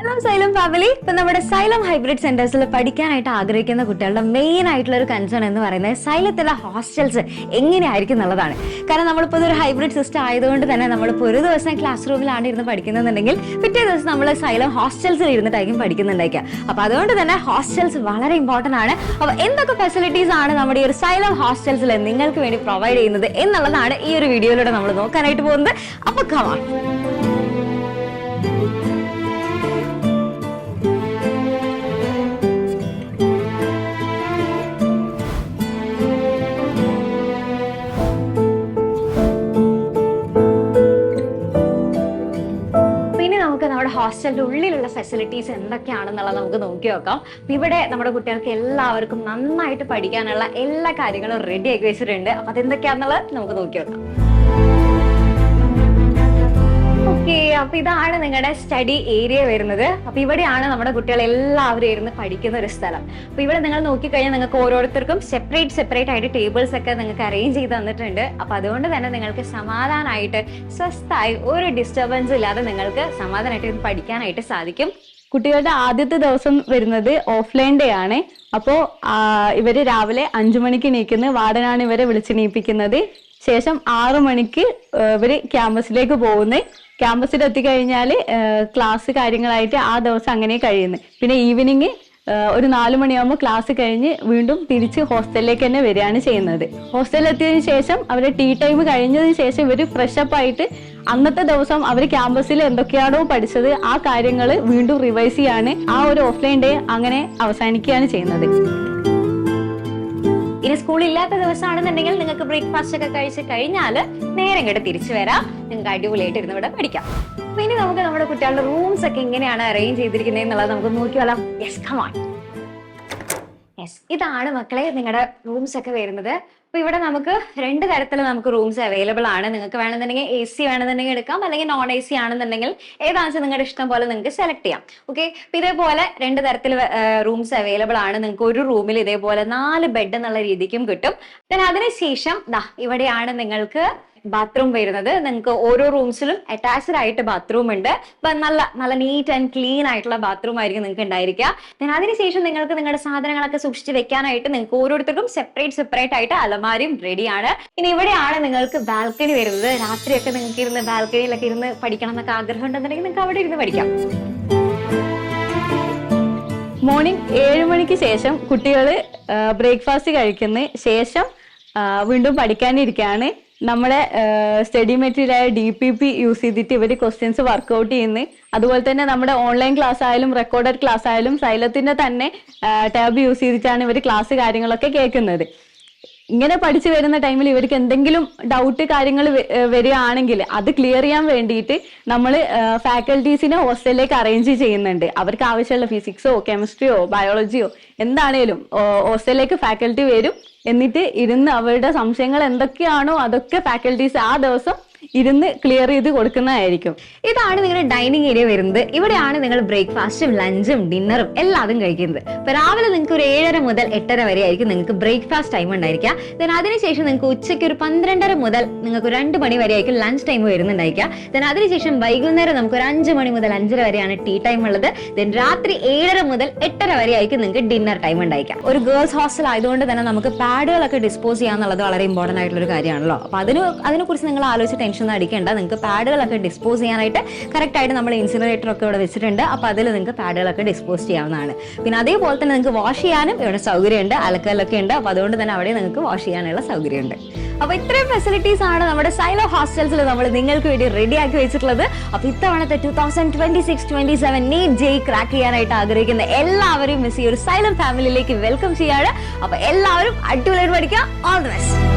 Hello xylem family. ഇപ്പൊ നമ്മുടെ xylem hybrid സെന്റേഴ്സിൽ പഠിക്കാനായിട്ട് ആഗ്രഹിക്കുന്ന കുട്ടികളുടെ മെയിൻ ആയിട്ടുള്ള ഒരു കൺസേൺ എന്ന് പറയുന്നത് സൈലത്തിലെ ഹോസ്റ്റൽസ് എങ്ങനെയായിരിക്കും എന്നുള്ളതാണ്. കാരണം നമ്മളിപ്പോൾ ഇതൊരു ഹൈബ്രിഡ് സിസ്റ്റം ആയതുകൊണ്ട് തന്നെ നമ്മളിപ്പോൾ ഒരു ദിവസം ക്ലാസ് റൂമിലാണ് ഇരുന്ന് പഠിക്കുന്നുണ്ടെങ്കിൽ പിറ്റേ ദിവസം നമ്മൾ സൈലം ഹോസ്റ്റൽസിൽ ഇരുന്നിട്ടായിരിക്കും പഠിക്കുന്നുണ്ടായിരിക്കുക. അപ്പൊ അതുകൊണ്ട് തന്നെ ഹോസ്റ്റൽസ് വളരെ ഇമ്പോർട്ടന്റ് ആണ്. അപ്പൊ എന്തൊക്കെ ഫെസിലിറ്റീസ് ആണ് നമ്മുടെ ഈ ഒരു സൈലം ഹോസ്റ്റൽസിൽ നിങ്ങൾക്ക് വേണ്ടി പ്രൊവൈഡ് ചെയ്യുന്നത് എന്നുള്ളതാണ് ഈ ഒരു വീഡിയോയിലൂടെ നമ്മൾ നോക്കാനായിട്ട് പോകുന്നത്. അപ്പൊ കമാ നമ്മുടെ ഹോസ്റ്റലിന്റെ ഉള്ളിലുള്ള ഫെസിലിറ്റീസ് എന്തൊക്കെയാണെന്നുള്ളത് നമുക്ക് നോക്കി നോക്കാം. ഇവിടെ നമ്മുടെ കുട്ടികൾക്ക് എല്ലാവർക്കും നന്നായിട്ട് പഠിക്കാനുള്ള എല്ലാ കാര്യങ്ങളും റെഡി ആക്കി വെച്ചിട്ടുണ്ട്. അപ്പൊ അതെന്തൊക്കെയാണെന്നുള്ളത് നമുക്ക് നോക്കി നോക്കാം. ഓക്കെ, അപ്പൊ ഇതാണ് നിങ്ങളുടെ സ്റ്റഡി ഏരിയ വരുന്നത്. അപ്പൊ ഇവിടെയാണ് നമ്മുടെ കുട്ടികൾ എല്ലാവരും ഇരുന്ന് പഠിക്കുന്ന ഒരു സ്ഥലം. അപ്പൊ ഇവിടെ നിങ്ങൾ നോക്കിക്കഴിഞ്ഞാൽ നിങ്ങൾക്ക് ഓരോരുത്തർക്കും സെപ്പറേറ്റ് ആയിട്ട് ടേബിൾസ് ഒക്കെ നിങ്ങൾക്ക് അറേഞ്ച് ചെയ്ത് തന്നിട്ടുണ്ട്. അപ്പൊ അതുകൊണ്ട് തന്നെ നിങ്ങൾക്ക് സമാധാനമായിട്ട് സ്വസ്ഥായി ഒരു ഡിസ്റ്റർബൻസ് ഇല്ലാതെ നിങ്ങൾക്ക് സമാധാനമായിട്ട് പഠിക്കാനായിട്ട് സാധിക്കും. കുട്ടികളുടെ ആദ്യത്തെ ദിവസം വരുന്നത് ഓഫ്ലൈൻ ഡേ ആണ്. അപ്പോൾ ഇവര് രാവിലെ 5 മണിക്ക് എണീക്കുന്നത്. വാർഡനാണ് ഇവരെ വിളിച്ചെണീപ്പിക്കുന്നത്. ശേഷം 6 മണിക്ക് ഇവര് ക്യാമ്പസിലേക്ക് പോകുന്നത്. ക്യാമ്പസിൽ എത്തിക്കഴിഞ്ഞാൽ ക്ലാസ് കാര്യങ്ങളായിട്ട് ആ ദിവസം അങ്ങനെ കഴിയുന്നത്. പിന്നെ ഈവനിങ് ഒരു 4 മണിയാകുമ്പോൾ ക്ലാസ് കഴിഞ്ഞ് വീണ്ടും തിരിച്ച് ഹോസ്റ്റലിലേക്ക് തന്നെ വരികയാണ് ചെയ്യുന്നത്. ഹോസ്റ്റലിൽ എത്തിയതിനു ശേഷം അവരുടെ ടീ ടൈം കഴിഞ്ഞതിന് ശേഷം ഇവർ ഫ്രഷപ്പ് ആയിട്ട് അന്നത്തെ ദിവസം അവർ ക്യാമ്പസിൽ എന്തൊക്കെയാണോ പഠിച്ചത് ആ കാര്യങ്ങൾ വീണ്ടും റിവൈസ് ചെയ്യാണ്. ആ ഒരു ഓഫ്ലൈൻ ഡേ അങ്ങനെ അവസാനിക്കുകയാണ് ചെയ്യുന്നത്. ഇനി സ്കൂൾ ഇല്ലാത്ത ദിവസമാണെന്നുണ്ടെങ്കിൽ നിങ്ങൾക്ക് ബ്രേക്ക്ഫാസ്റ്റ് ഒക്കെ കഴിച്ച് കഴിഞ്ഞാൽ നേരെ ഇങ്ങോട്ട് തിരിച്ചു വരാം. നിങ്ങൾക്ക് അടിപൊളിയായിട്ട് ഇരുന്ന് ഇവിടെ പഠിക്കാം. അപ്പൊ ഇനി നമുക്ക് നമ്മുടെ കുട്ടികളുടെ റൂംസ് ഒക്കെ എങ്ങനെയാണ് അറേഞ്ച് ചെയ്തിരിക്കുന്നത് എന്നുള്ളത് നമുക്ക് നോക്കിയാലോ. Yes, come on. യെസ്, ഇതാണ് മക്കളെ നിങ്ങളുടെ റൂംസ് ഒക്കെ വരുന്നത്. അപ്പൊ ഇവിടെ നമുക്ക് 2 തരത്തിൽ നമുക്ക് റൂംസ് അവൈലബിൾ ആണ്. നിങ്ങൾക്ക് വേണമെന്നുണ്ടെങ്കിൽ AC വേണമെന്നുണ്ടെങ്കിൽ എടുക്കാം, അല്ലെങ്കിൽ നോൺ AC ആണെന്നുണ്ടെങ്കിൽ ഏതാണെന്ന് നിങ്ങളുടെ ഇഷ്ടം പോലെ നിങ്ങൾക്ക് സെലക്ട് ചെയ്യാം. ഓക്കെ, അപ്പൊ ഇതേപോലെ 2 തരത്തിൽ റൂംസ് അവൈലബിൾ ആണ്. നിങ്ങൾക്ക് ഒരു റൂമിൽ ഇതേപോലെ 4 ബെഡ് എന്നുള്ള രീതിക്കും കിട്ടും. അതിനുശേഷം ഇവിടെയാണ് നിങ്ങൾക്ക് ബാത്റൂം വരുന്നത്. നിങ്ങൾക്ക് ഓരോ റൂംസിലും അറ്റാച്ച്ഡ് ആയിട്ട് ബാത്റൂം ഉണ്ട്. നല്ല നീറ്റ് ആൻഡ് ക്ലീൻ ആയിട്ടുള്ള ബാത്റൂം ആയിരിക്കും നിങ്ങൾക്ക് ഉണ്ടായിരിക്കുക. അതിനുശേഷം നിങ്ങൾക്ക് നിങ്ങളുടെ സാധനങ്ങളൊക്കെ സൂക്ഷിച്ച് വെക്കാനായിട്ട് നിങ്ങൾക്ക് ഓരോരുത്തർക്കും സെപ്പറേറ്റ് ആയിട്ട് അലമാരിയും റെഡിയാണ്. ഇനി ഇവിടെയാണ് നിങ്ങൾക്ക് ബാൽക്കണി വരുന്നത്. രാത്രിയൊക്കെ നിങ്ങൾക്ക് ഇരുന്ന് ബാൽക്കണിയിലൊക്കെ ഇരുന്ന് പഠിക്കണം എന്നൊക്കെ ആഗ്രഹം ഉണ്ടെന്നുണ്ടെങ്കിൽ നിങ്ങൾക്ക് അവിടെ ഇരുന്ന് പഠിക്കാം. മോർണിംഗ് 7 മണിക്ക് ശേഷം കുട്ടികൾ ബ്രേക്ക്ഫാസ്റ്റ് കഴിക്കുന്ന ശേഷം വീണ്ടും പഠിക്കാനിരിക്കുകയാണ്. നമ്മുടെ സ്റ്റഡി മെറ്റീരിയലായ DPP യൂസ് ചെയ്തിട്ട് ഇവർ ക്വസ്റ്റ്യൻസ് വർക്ക്ഔട്ട് ചെയ്യുന്നത്. അതുപോലെ തന്നെ നമ്മുടെ ഓൺലൈൻ ക്ലാസ് ആയാലും റെക്കോർഡഡ് ക്ലാസ് ആയാലും സൈലത്തിന്റെ തന്നെ ടാബ് യൂസ് ചെയ്തിട്ടാണ് ഇവർ ക്ലാസ് കാര്യങ്ങളൊക്കെ കേൾക്കുന്നത്. ഇങ്ങനെ പഠിച്ചു വരുന്ന ടൈമിൽ ഇവർക്ക് എന്തെങ്കിലും ഡൗട്ട് കാര്യങ്ങൾ വരികയാണെങ്കിൽ അത് ക്ലിയർ ചെയ്യാൻ വേണ്ടിയിട്ട് നമ്മൾ ഫാക്കൽറ്റീസിനെ ഹോസ്റ്റലിലേക്ക് അറേഞ്ച് ചെയ്യുന്നുണ്ട്. അവർക്ക് ആവശ്യമുള്ള ഫിസിക്സോ കെമിസ്ട്രിയോ ബയോളജിയോ എന്താണേലും ഹോസ്റ്റലിലേക്ക് ഫാക്കൽറ്റി വരും. എന്നിട്ട് ഇരുന്ന് അവരുടെ സംശയങ്ങൾ എന്തൊക്കെയാണോ അതൊക്കെ ഫാക്കൽറ്റീസ് ആ ദിവസം ഇരുന്ന് ക്ലിയർ ചെയ്ത് കൊടുക്കുന്നതായിരിക്കും. ഇതാണ് നിങ്ങളുടെ ഡൈനിങ് ഏരിയ വരുന്നത്. ഇവിടെയാണ് നിങ്ങൾ ബ്രേക്ക്ഫാസ്റ്റും ലഞ്ചും ഡിന്നറും എല്ലാതും കഴിക്കുന്നത്. ഇപ്പൊ രാവിലെ നിങ്ങൾക്ക് ഒരു 7:30 മുതൽ 8:30 വരെ ആയിരിക്കും നിങ്ങൾക്ക് ബ്രേക്ക്ഫാസ്റ്റ് ടൈം ഉണ്ടായിരിക്കുക. അതിനുശേഷം നിങ്ങൾക്ക് ഉച്ചയ്ക്ക് ഒരു 12:30 മുതൽ നിങ്ങൾക്ക് 2 മണി വരെ ആയിരിക്കും ലഞ്ച് ടൈം വരുന്നുണ്ടായിരിക്കുക. അതിനുശേഷം വൈകുന്നേരം നമുക്ക് ഒരു 5 മണി മുതൽ 5:30 വരെയാണ് ടീ ടൈം ഉള്ളത്. രാത്രി 7:30 മുതൽ 8:30 വരെ ആയിരിക്കും നിങ്ങൾക്ക് ഡിന്നർ ടൈം ഉണ്ടായിരിക്കുക. ഒരു ഗേൾസ് ഹോസ്റ്റൽ ആയതുകൊണ്ട് തന്നെ നമുക്ക് പാഡുകളൊക്കെ ഡിസ്പോസ് ചെയ്യാന്നുള്ളത് വളരെ ഇമ്പോർട്ടന്റ് ആയിട്ടുള്ള ഒരു കാര്യമാണല്ലോ. അപ്പൊ അതിനെക്കുറിച്ച് നിങ്ങൾ ആലോചിച്ച് ടെൻഷൻ അടിക്കേണ്ട. നിങ്ങൾക്ക് പാഡുകളൊക്കെ ഡിസ്പോസ് ചെയ്യാനായിട്ട് കറക്റ്റ് ആയിട്ട് നമ്മൾ ഇൻസിനറേറ്റർ ഒക്കെ ഇവിടെ വെച്ചിട്ടുണ്ട്. അപ്പൊ അതിൽ നിങ്ങൾക്ക് പാഡുകളൊക്കെ ഡിസ്പോസ് ചെയ്യാവുന്നതാണ്. പിന്നെ അതേപോലെ തന്നെ നിങ്ങൾക്ക് വാഷ് ചെയ്യാനും ഇവിടെ സൗകര്യമുണ്ട്. അലക്കലൊക്കെ ഉണ്ട്. അപ്പൊ അതുകൊണ്ട് തന്നെ അവിടെ നിങ്ങൾക്ക് വാഷ് ചെയ്യാനുള്ള സൗകര്യമുണ്ട്. അപ്പൊ ഇത്രയും ഫെസിലിറ്റീസ് ആണ് നമ്മുടെ സൈലോ ഹോസ്റ്റൽസിൽ നമ്മൾ നിങ്ങൾക്ക് വേണ്ടി റെഡി ആക്കി വെച്ചിട്ടുള്ളത്. അപ്പൊ ഇത്തവണത്തെ 2026-27 നീറ്റ് ജെഇ ക്രാക്ക് ചെയ്യാനായിട്ട് ആഗ്രഹിക്കുന്ന എല്ലാവരും മിസ് ഈ ഒരു സൈലം ഫാമിലിയിലേക്ക് വെൽക്കം ചെയ്യാണ്. അപ്പൊ എല്ലാവരും അടിപൊളിയായിട്ട് പഠിക്കാം. All the best.